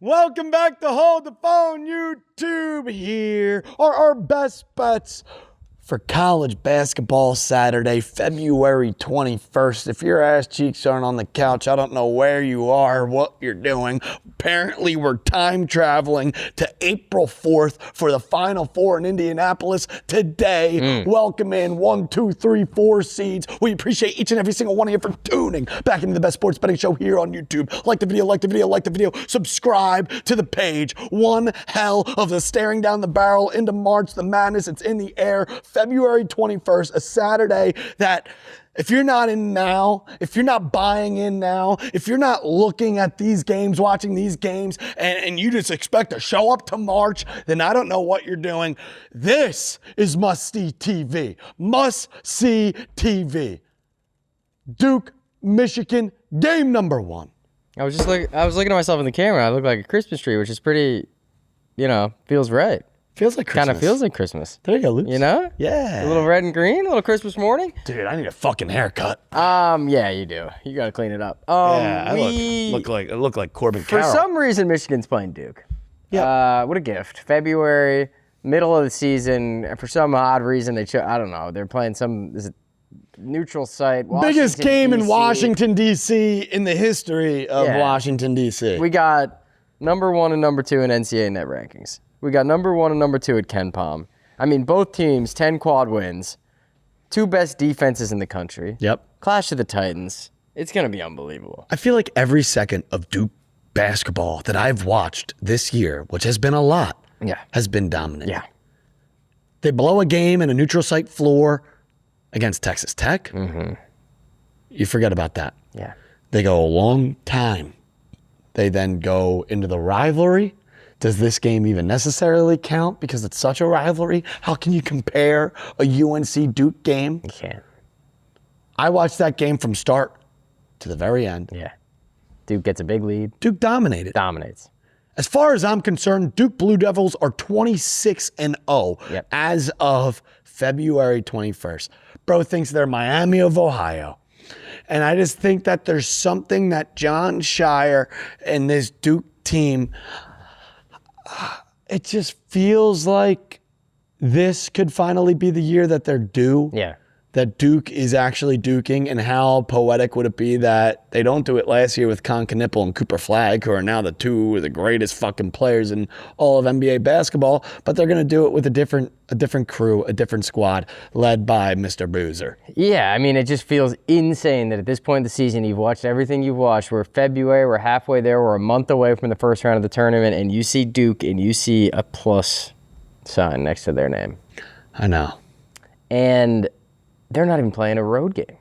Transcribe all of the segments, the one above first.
Welcome back to Hold the Phone YouTube. Here are our best bets for college basketball Saturday, February 21st. If your ass cheeks aren't on the couch, I don't know where you are, what you're doing. Apparently, we're time traveling to April 4th for the Final Four in Indianapolis today. Welcome in 1, 2, 3, 4 seeds. We appreciate each and every single one of you for tuning back into the best sports betting show here on YouTube. Like the video, like the video, like the video. Subscribe to the page. One hell of the staring down the barrel into March. The madness, it's in the air. February 21st, a Saturday that if you're not in now, if you're not buying in now, if you're not looking at these games, watching these games, and you just expect to show up to March, then I don't know what you're doing. This is must-see TV. Must-see TV. Duke, Michigan, game number 1. I was looking at myself in the camera. I look like a Christmas tree, which is pretty, feels right. Feels like Christmas. Kind of feels like Christmas. There you go, Luke. Yeah. A little red and green, a little Christmas morning. Dude, I need a fucking haircut. Yeah, you do. You got to clean it up. I look like Corbin Carroll. For some reason, Michigan's playing Duke. Yeah. What a gift. February, middle of the season. And for some odd reason, I don't know. They're playing some neutral site. Biggest game in Washington, D.C. in the history of Washington, D.C. We got number 1 and number 2 in NCAA net rankings. We got number 1 and number 2 at Ken Pom. I mean, both teams, 10 quad wins. 2 best defenses in the country. Yep. Clash of the Titans. It's going to be unbelievable. I feel like every second of Duke basketball that I've watched this year, which has been a lot, has been dominant. Yeah. They blow a game in a neutral site floor against Texas Tech. Mm-hmm. You forget about that. Yeah. They go a long time. They then go into the rivalry. Does this game even necessarily count because it's such a rivalry? How can you compare a UNC Duke game? You can't. I watched that game from start to the very end. Yeah. Duke gets a big lead. Duke dominated. Dominates. As far as I'm concerned, Duke Blue Devils are 26-0 as of February 21st. Bro thinks they're Miami of Ohio. And I just think that there's something that John Shire and this Duke team, it just feels like this could finally be the year that they're due. Yeah. That Duke is actually duking, and how poetic would it be that they don't do it last year with Con Knipple and Cooper Flagg, who are now the 2 of the greatest fucking players in all of NBA basketball, but they're going to do it with a different crew, a different squad, led by Mr. Boozer. Yeah, I mean, it just feels insane that at this point in the season, you've watched everything you've watched. We're February, we're halfway there, we're a month away from the first round of the tournament, and you see Duke, and you see a plus sign next to their name. I know. And they're not even playing a road game.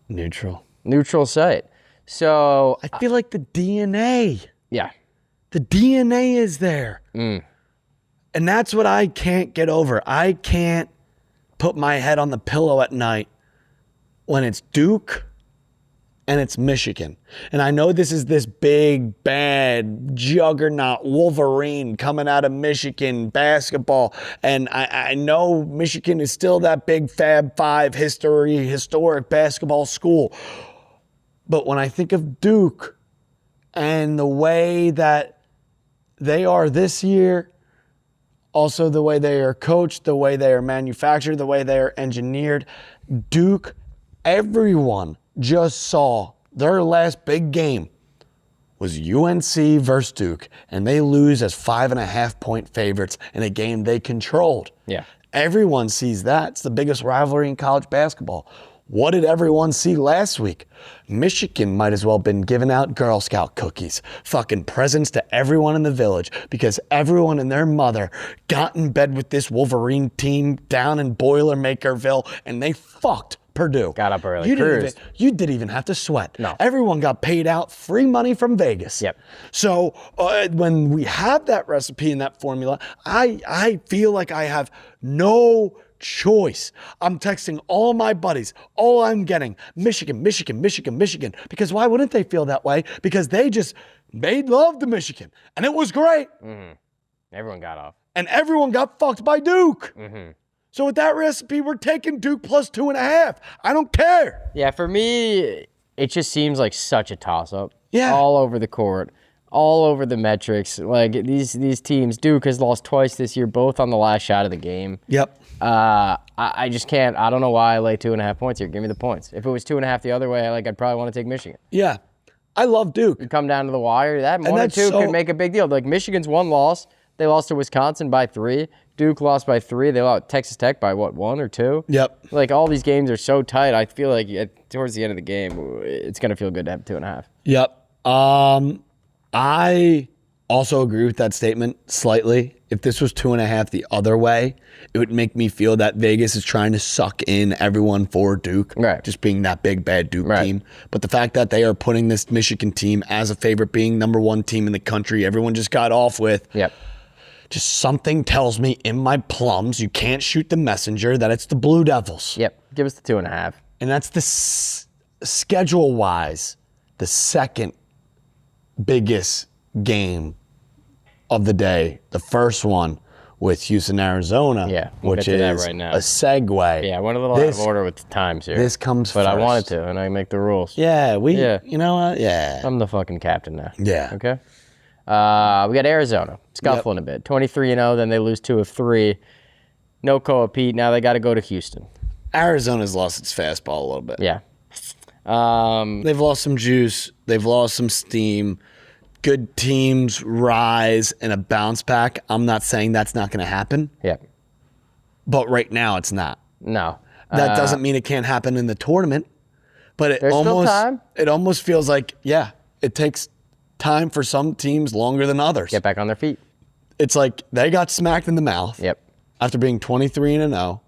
Neutral site. So I feel like the DNA. Yeah. The DNA is there. Mm. And that's what I can't get over. I can't put my head on the pillow at night when it's Duke and it's Michigan. And I know this is this big, bad juggernaut Wolverine coming out of Michigan basketball. And I know Michigan is still that big Fab Five historic basketball school. But when I think of Duke and the way that they are this year, also the way they are coached, the way they are manufactured, the way they are engineered, Duke, everyone just saw their last big game was UNC versus Duke, and they lose as 5.5-point favorites in a game they controlled. Yeah. Everyone sees that. It's the biggest rivalry in college basketball. What did everyone see last week? Michigan might as well have been giving out Girl Scout cookies, fucking presents to everyone in the village, because everyone and their mother got in bed with this Wolverine team down in Boilermakerville, and they fucked Purdue. Got up early. You didn't even have to sweat. No. Everyone got paid out free money from Vegas. Yep. So when we have that recipe and that formula, I feel like I have no choice. I'm texting all my buddies. All I'm getting, Michigan, Michigan, Michigan, Michigan. Because why wouldn't they feel that way? Because they loved the Michigan. And it was great. Mm-hmm. Everyone got off. And everyone got fucked by Duke. Mm-hmm. So with that recipe, we're taking Duke plus 2.5. I don't care. Yeah, for me, it just seems like such a toss-up. Yeah. All over the court. all over the metrics. Like these teams, Duke has lost twice this year, both on the last shot of the game. Yep. I just can't. I don't know why I lay 2.5 points here. Give me the points. If it was 2.5 the other way, I'd probably want to take Michigan. Yeah. I love Duke. You come down to the wire, that 1 or 2 could make a big deal. Like Michigan's one loss. They lost to Wisconsin by 3. Duke lost by 3. They lost Texas Tech by, 1 or 2? Yep. Like, all these games are so tight. I feel like towards the end of the game, it's going to feel good to have 2.5. Yep. I also agree with that statement slightly. If this was 2.5 the other way, it would make me feel that Vegas is trying to suck in everyone for Duke, right? Just being that big, bad Duke team. But the fact that they are putting this Michigan team as a favorite, being number 1 team in the country, everyone just got off with. Yep. Just something tells me in my plums, you can't shoot the messenger, that it's the Blue Devils. Yep. Give us the 2.5. And that's the schedule-wise, the second biggest game of the day. The first one with Houston, Arizona, we'll which get to is that right now. a segue. Yeah, I went a little out of order with the times here. This comes but first. I wanted to, and I make the rules. Yeah, you know what? Yeah. I'm the fucking captain now. Yeah. Okay. We got Arizona scuffling a bit. 23-0, then they lose 2 of 3. No Koa Pete. Now they got to go to Houston. Arizona's lost its fastball a little bit. Yeah. They've lost some juice. They've lost some steam. Good teams rise and a bounce back. I'm not saying that's not going to happen. Yeah. But right now it's not. No. That doesn't mean it can't happen in the tournament. But there's still time. It almost feels like, it takes time for some teams longer than others. Get back on their feet. It's like they got smacked in the mouth. Yep. After being 23-0.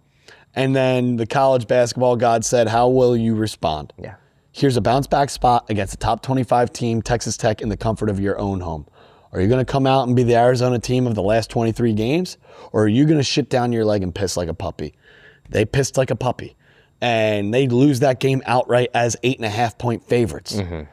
And then the college basketball god said, how will you respond? Yeah. Here's a bounce back spot against a top 25 team, Texas Tech, in the comfort of your own home. Are you going to come out and be the Arizona team of the last 23 games? Or are you going to shit down your leg and piss like a puppy? They pissed like a puppy. And they lose that game outright as 8.5-point favorites. Mm-hmm.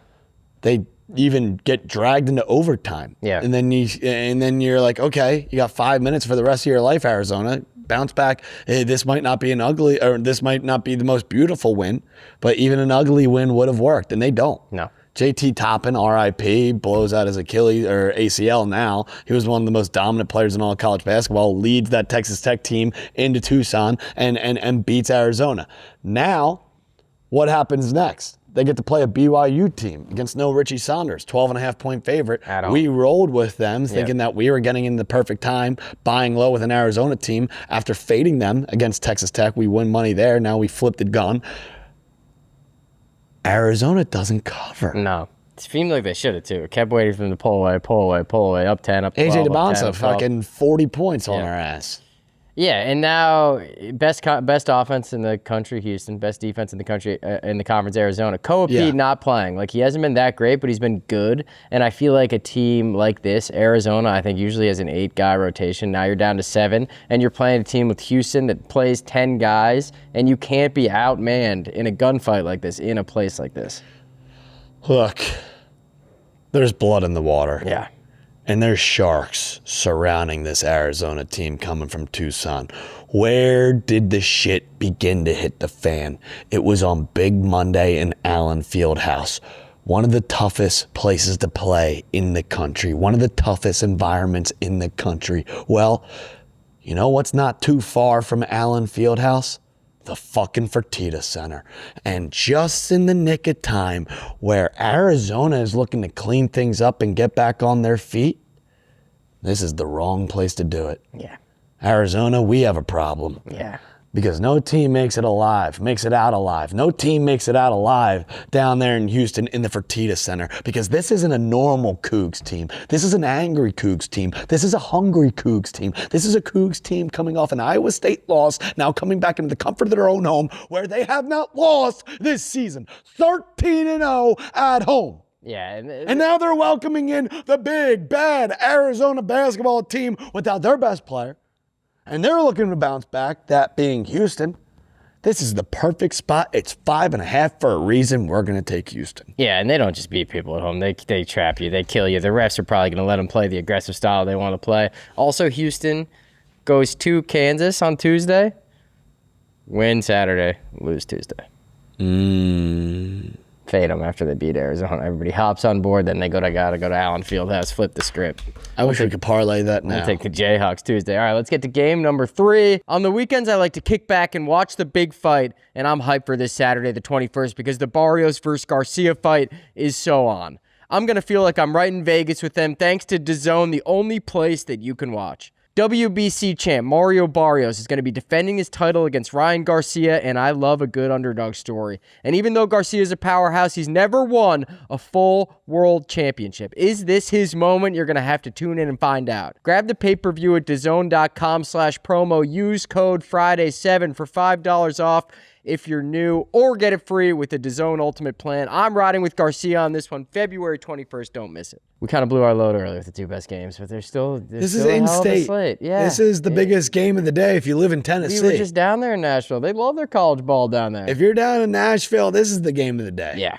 They even get dragged into overtime. Yeah. And then you're like, okay, you got 5 minutes for the rest of your life, Arizona. Bounce back. This might not be this might not be the most beautiful win, but even an ugly win would have worked, and they don't. No. JT Toppin, RIP, blows out his Achilles or ACL now. He was one of the most dominant players in all of college basketball, leads that Texas Tech team into Tucson and beats Arizona. Now, what happens next? They get to play a BYU team against no Richie Saunders, 12.5-point favorite. We rolled with them thinking that we were getting in the perfect time, buying low with an Arizona team. After fading them against Texas Tech, we win money there. Now we flipped the gun. Arizona doesn't cover. No. It seemed like they should have, too. It kept waiting for them to pull away, up 10, up 12, AJ up 10, DeBonsa, fucking 40 points on our ass. Yeah, and now best offense in the country, Houston. Best defense in the country, in the conference, Arizona. Koa Pete not playing. Like, he hasn't been that great, but he's been good. And I feel like a team like this, Arizona, I think usually has an 8-guy rotation. Now you're down to 7, and you're playing a team with Houston that plays 10 guys, and you can't be outmanned in a gunfight like this, in a place like this. Look, there's blood in the water. Yeah. And there's sharks surrounding this Arizona team coming from Tucson. Where did the shit begin to hit the fan? It was on Big Monday in Allen Fieldhouse. One of the toughest places to play in the country. One of the toughest environments in the country. Well, you know what's not too far from Allen Fieldhouse? The fucking Fertitta Center. And just in the nick of time, where Arizona is looking to clean things up and get back on their feet, this is the wrong place to do it. Yeah. Arizona, we have a problem. Yeah. Because no team makes it out alive. No team makes it out alive down there in Houston in the Fertitta Center. Because this isn't a normal Cougs team. This is an angry Cougs team. This is a hungry Cougs team. This is a Cougs team coming off an Iowa State loss, now coming back into the comfort of their own home, where they have not lost this season. 13-0 at home. Yeah. And now they're welcoming in the big, bad Arizona basketball team without their best player. And they're looking to bounce back, that being Houston. This is the perfect spot. It's 5.5 for a reason. We're going to take Houston. Yeah, and they don't just beat people at home. They trap you. They kill you. The refs are probably going to let them play the aggressive style they want to play. Also, Houston goes to Kansas on Tuesday. Win Saturday, lose Tuesday. fade them after they beat Arizona. Everybody hops on board, then they gotta go to Allen Fieldhouse, flip the script. I wish we could parlay that now. We'll take the Jayhawks Tuesday. All right, let's get to game number 3. On the weekends, I like to kick back and watch the big fight, and I'm hyped for this Saturday, the 21st, because the Barrios versus Garcia fight is so on. I'm going to feel like I'm right in Vegas with them, thanks to DAZN, the only place that you can watch. WBC champ Mario Barrios is going to be defending his title against Ryan Garcia, and I love a good underdog story. And even though Garcia is a powerhouse, he's never won a full world championship. Is this his moment? You're going to have to tune in and find out. Grab the pay-per-view at DAZN.com/promo. Use code Friday7 for $5 off if you're new, or get it free with the DAZN Ultimate Plan. I'm riding with Garcia on this one, February 21st. Don't miss it. We kind of blew our load earlier with the 2 best games, but this is in-state. Slate. Yeah, this is the biggest game of the day if you live in Tennessee. We were just down there in Nashville. They love their college ball down there. If you're down in Nashville, this is the game of the day. Yeah.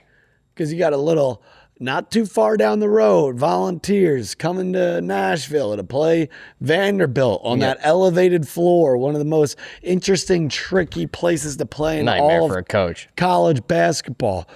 Because you got a little, not too far down the road, Volunteers coming to Nashville to play Vanderbilt on that elevated floor, one of the most interesting, tricky places to play in all for a coach. College basketball.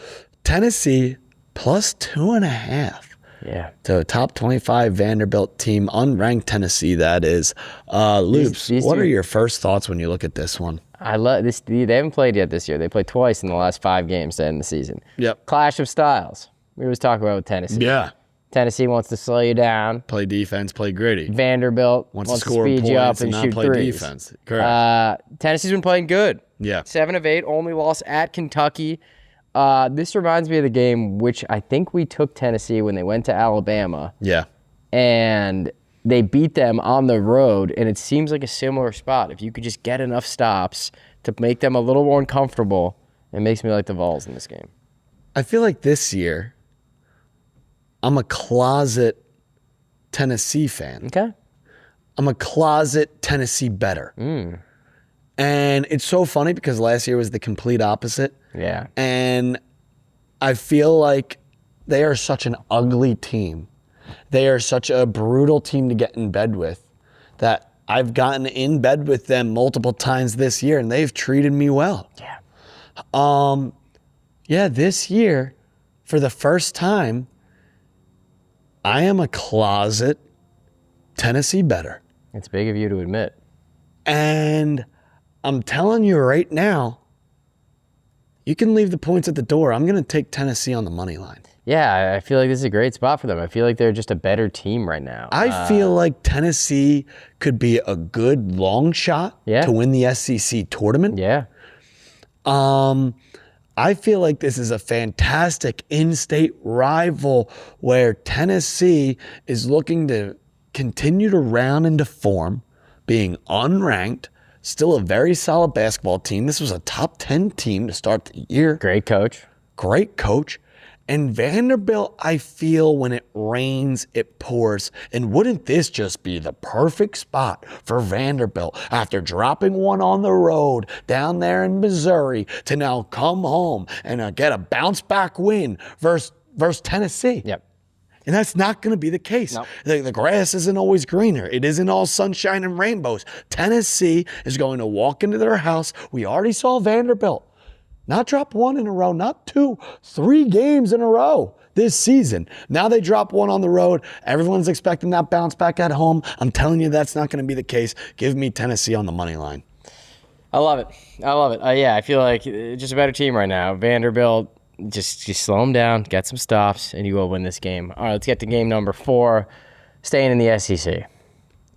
Tennessee plus 2.5. Yeah. To a top 25 Vanderbilt team, unranked Tennessee, that is. Loops, what are your first thoughts when you look at this one? I love this. They haven't played yet this year. They played twice in the last 5 games to end the season. Yep. Clash of styles. We always talk about with Tennessee. Yeah. Tennessee wants to slow you down. Play defense, play gritty. Vanderbilt wants to score speed points you up and not shoot play threes. Defense. Correct. Tennessee's been playing good. Yeah. 7 of 8, only loss at Kentucky. This reminds me of the game which I think we took Tennessee when they went to Alabama. Yeah. And they beat them on the road, and it seems like a similar spot. If you could just get enough stops to make them a little more uncomfortable, it makes me like the Vols in this game. I feel like this year, I'm a closet Tennessee fan. Okay. I'm a closet Tennessee bettor. And it's so funny because last year was the complete opposite. Yeah. And I feel like they are such an ugly team. They are such a brutal team to get in bed with that I've gotten in bed with them multiple times this year, and they've treated me well. Yeah. Yeah, this year, for the first time, I am a closet Tennessee bettor. It's big of you to admit. And I'm telling you right now, you can leave the points at the door. I'm going to take Tennessee on the money line. Yeah, I feel like this is a great spot for them. I feel like they're just a better team right now. I feel like Tennessee could be a good long shot to win the SEC tournament. Yeah. I feel like this is a fantastic in-state rival where Tennessee is looking to continue to round into form, being unranked, still a very solid basketball team. This was a top 10 team to start the year. Great coach. Great coach. And Vanderbilt, I feel when it rains, it pours. And wouldn't this just be the perfect spot for Vanderbilt after dropping one on the road down there in Missouri to now come home and get a bounce back win versus Tennessee? Yep. And that's not going to be the case. Nope. The grass isn't always greener. It isn't all sunshine and rainbows. Tennessee is going to walk into their house. We already saw Vanderbilt not drop one in a row, not 2, 3 games in a row this season. Now they drop one on the road. Everyone's expecting that bounce back at home. I'm telling you that's not going to be the case. Give me Tennessee on the money line. I love it. Yeah, I feel like just a better team right now. Vanderbilt, just slow them down, get some stops, and you go win this game. All right, let's get to game number 4, staying in the SEC.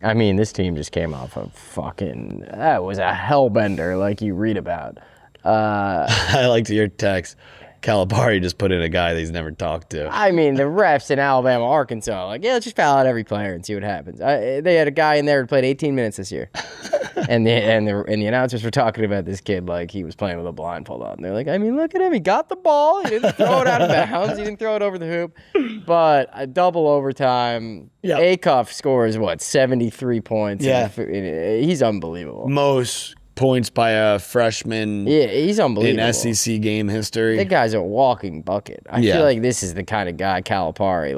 I mean, this team just came off of that was a hellbender like you read about. I liked your text. Calipari just put in a guy that he's never talked to. I mean, the refs in Alabama, Arkansas, let's just foul out every player and see what happens. They had a guy in there who played 18 minutes this year. and the announcers were talking about this kid like he was playing with a blindfold on. They're like, I mean, look at him. He got the ball. He didn't throw it out of bounds. He didn't throw it over the hoop. But a double overtime. Yep. Acuff scores, 73 points. Yeah. He's unbelievable. Most points by a freshman he's unbelievable. in SEC game history. That guy's a walking bucket. I feel like this is the kind of guy, Calipari,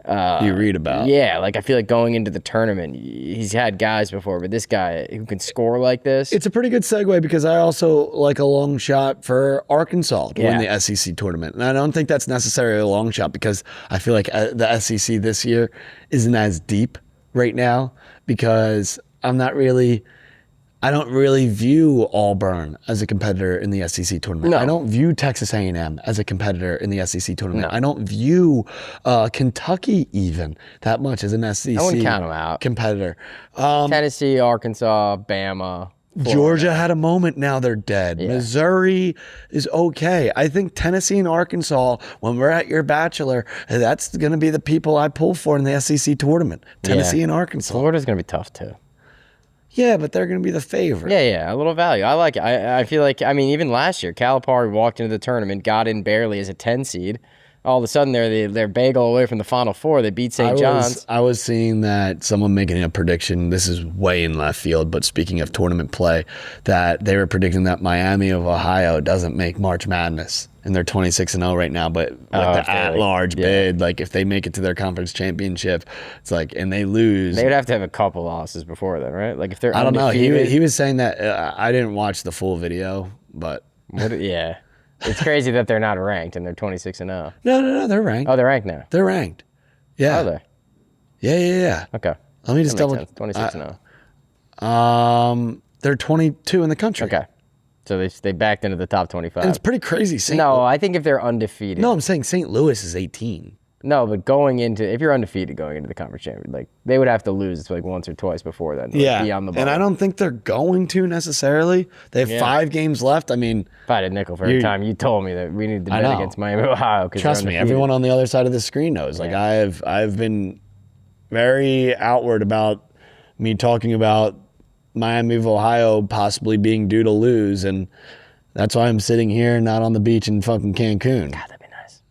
you read about. Yeah, like I feel like going into the tournament, he's had guys before, but this guy who can score like this. It's a pretty good segue because I also like a long shot for Arkansas to win Yeah. the SEC tournament. And I don't think that's necessarily a long shot because I feel like the SEC this year isn't as deep right now because I don't really view Auburn as a competitor in the SEC tournament. No. I don't view Texas A&M as a competitor in the SEC tournament. No. I don't view Kentucky even that much as an SEC I wouldn't count them out. competitor. Tennessee, Arkansas, Bama. Florida. Georgia had a moment, now they're dead. Yeah. Missouri is okay. I think Tennessee and Arkansas, when we're at your Bachelor, that's going to be the people I pull for in the SEC tournament. Tennessee and Arkansas. Florida's going to be tough too. Yeah, but they're going to be the favorite. Yeah, a little value. I like it. I feel like, I mean, even last year, Calipari walked into the tournament, got in barely as a 10 seed. All of a sudden, they're bagel away from the Final Four. They beat St. John's. I was seeing that someone making a prediction, this is way in left field, but speaking of tournament play, that they were predicting that Miami of Ohio doesn't make March Madness. And they're 26-0 right now, but like the at-large bid, like if they make it to their conference championship, it's like, and they lose. They would have to have a couple losses before then, right? Like if they're I don't know. undefeated. He was saying that, I didn't watch the full video, but. Yeah. It's crazy that they're not ranked and they're 26-0. No, they're ranked. Oh, they're ranked now. They're ranked. Yeah. Are they? Yeah. Okay. Let me just double. 26-0. They're 22 in the country. Okay. So they backed into the top 25. And it's pretty crazy. No, I think if they're undefeated. No, I'm saying St. Louis is 18. No, but if you're undefeated going into the conference championship, like they would have to lose like once or twice before then. Yeah. Be on the ball. And I don't think they're going to necessarily. They have 5 games left. I mean, if I had a nickel for every time you told me that we need to bet against Miami, Ohio. Trust me, everyone on the other side of the screen knows. Like I've been very outward about me talking about Miami of Ohio possibly being due to lose, and that's why I'm sitting here, not on the beach in fucking Cancun. God, that'd be nice.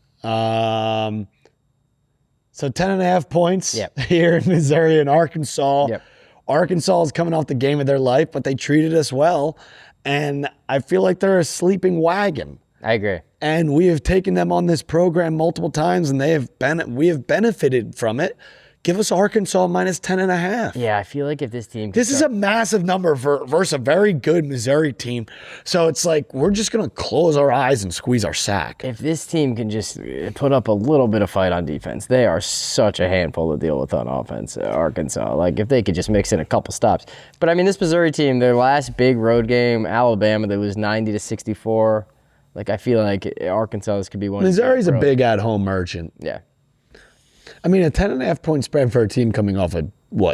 So 10.5 points here in Missouri and Arkansas. Yep. Arkansas is coming off the game of their life, but they treated us well, and I feel like they're a sleeping wagon. I agree. And we have taken them on this program multiple times, and we have benefited from it. Give us Arkansas minus 10.5. Yeah, I feel like if this team... This is a massive number versus a very good Missouri team. So it's like we're just going to close our eyes and squeeze our sack. If this team can just put up a little bit of fight on defense, they are such a handful to deal with on offense, Arkansas. Like, if they could just mix in a couple stops. But, I mean, this Missouri team, their last big road game, Alabama, they lose 90-64. Like, I feel like Arkansas could be one. Missouri's a big at-home merchant. Yeah. I mean, a 10.5 point spread for a team coming off a,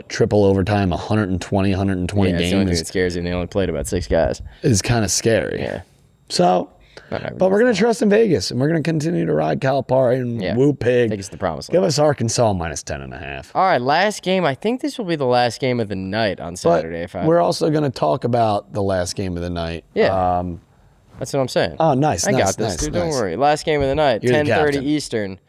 triple overtime, 120 Yeah, games it's the only thing that scares you, and they only played about 6 guys. is kind of scary. Yeah. So, but we're going to trust in Vegas, and we're going to continue to ride Calipari and woo pig. Take us to the promised Give land. us Arkansas minus 10.5. All right, last game. I think this will be the last game of the night on Saturday. We're also going to talk about the last game of the night. Yeah. That's what I'm saying. Oh, nice. I got this, dude. Don't worry. Last game of the night, You're the 10:30 captain. Eastern.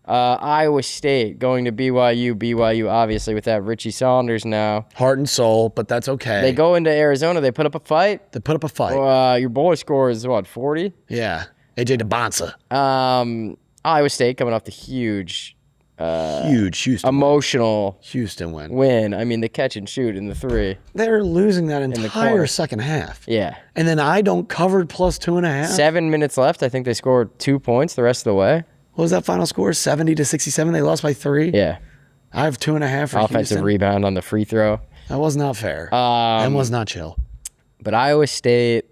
Iowa State going to BYU. BYU, obviously, without Richie Saunders now. Heart and soul, but that's okay. They go into Arizona. They put up a fight. They put up a fight. Your boy scores, 40? Yeah. AJ DeBonsa. Iowa State coming off the huge Huge emotional Houston win. win. I mean, the catch and shoot in the 3. They're losing that the entire corner. second half. Yeah. And then I don't covered plus 2.5. 7 minutes left. I think they scored 2 points the rest of the way. What was that final score? 70-67. They lost by 3. Yeah. I have 2.5 for Offensive Houston. rebound on the free throw. That was not fair. And was not chill. But Iowa State,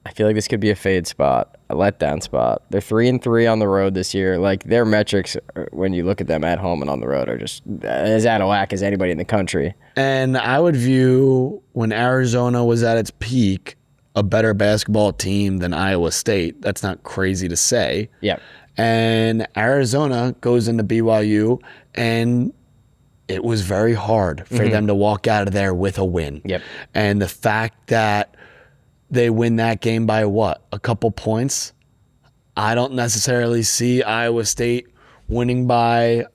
I feel like this could be a fade spot, a letdown spot. They're 3-3 on the road this year. Like, their metrics, when you look at them at home and on the road, are just as out of whack as anybody in the country. And I would view when Arizona was at its peak a better basketball team than Iowa State. That's not crazy to say. Yeah. And Arizona goes into BYU, and it was very hard for them to walk out of there with a win. Yep. And the fact that they win that game by a couple points, I don't necessarily see Iowa State winning by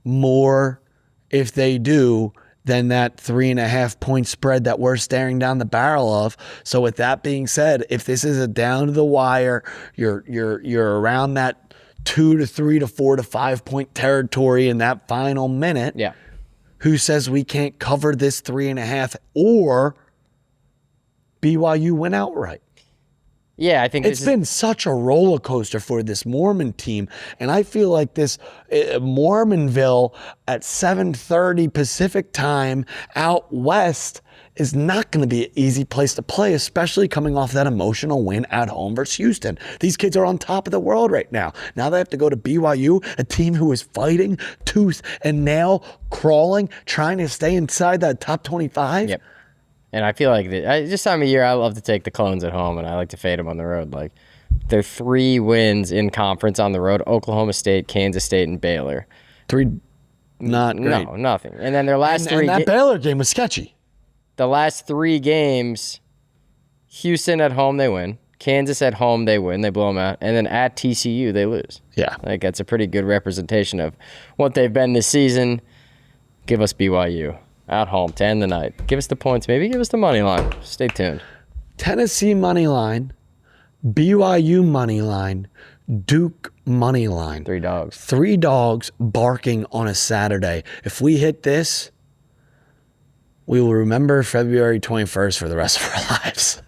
more, if they do, than that 3.5 point spread that we're staring down the barrel of. So with that being said, if this is a down to the wire, you're around that 2 to 3 to 4 to 5 point territory in that final minute. Yeah. Who says we can't cover this 3.5 or BYU win outright? Yeah, I think it's been such a roller coaster for this Mormon team, and I feel like this Mormonville at 7:30 Pacific time out west is not going to be an easy place to play, especially coming off that emotional win at home versus Houston. These kids are on top of the world right now. Now they have to go to BYU, a team who is fighting tooth and nail, crawling, trying to stay inside that top 25. Yep. And I feel like this time of year, I love to take the Clones at home, and I like to fade them on the road. Like, they're 3 wins in conference on the road: Oklahoma State, Kansas State, and Baylor. 3, not great. No, nothing. And then their last 3 and that Baylor game was sketchy. The last 3 games, Houston at home, they win. Kansas at home, they win. They blow them out. And then at TCU, they lose. Yeah. Like, that's a pretty good representation of what they've been this season. Give us BYU. At home to end the night. Give us the points. Maybe give us the money line. Stay tuned. Tennessee money line, BYU money line, Duke money line. 3 dogs. 3 dogs barking on a Saturday. If we hit this, we will remember February 21st for the rest of our lives.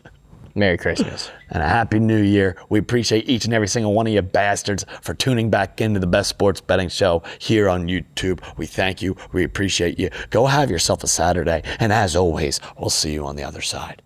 Merry Christmas. And a Happy New Year. We appreciate each and every single one of you bastards for tuning back into the best sports betting show here on YouTube. We thank you. We appreciate you. Go have yourself a Saturday. And as always, we'll see you on the other side.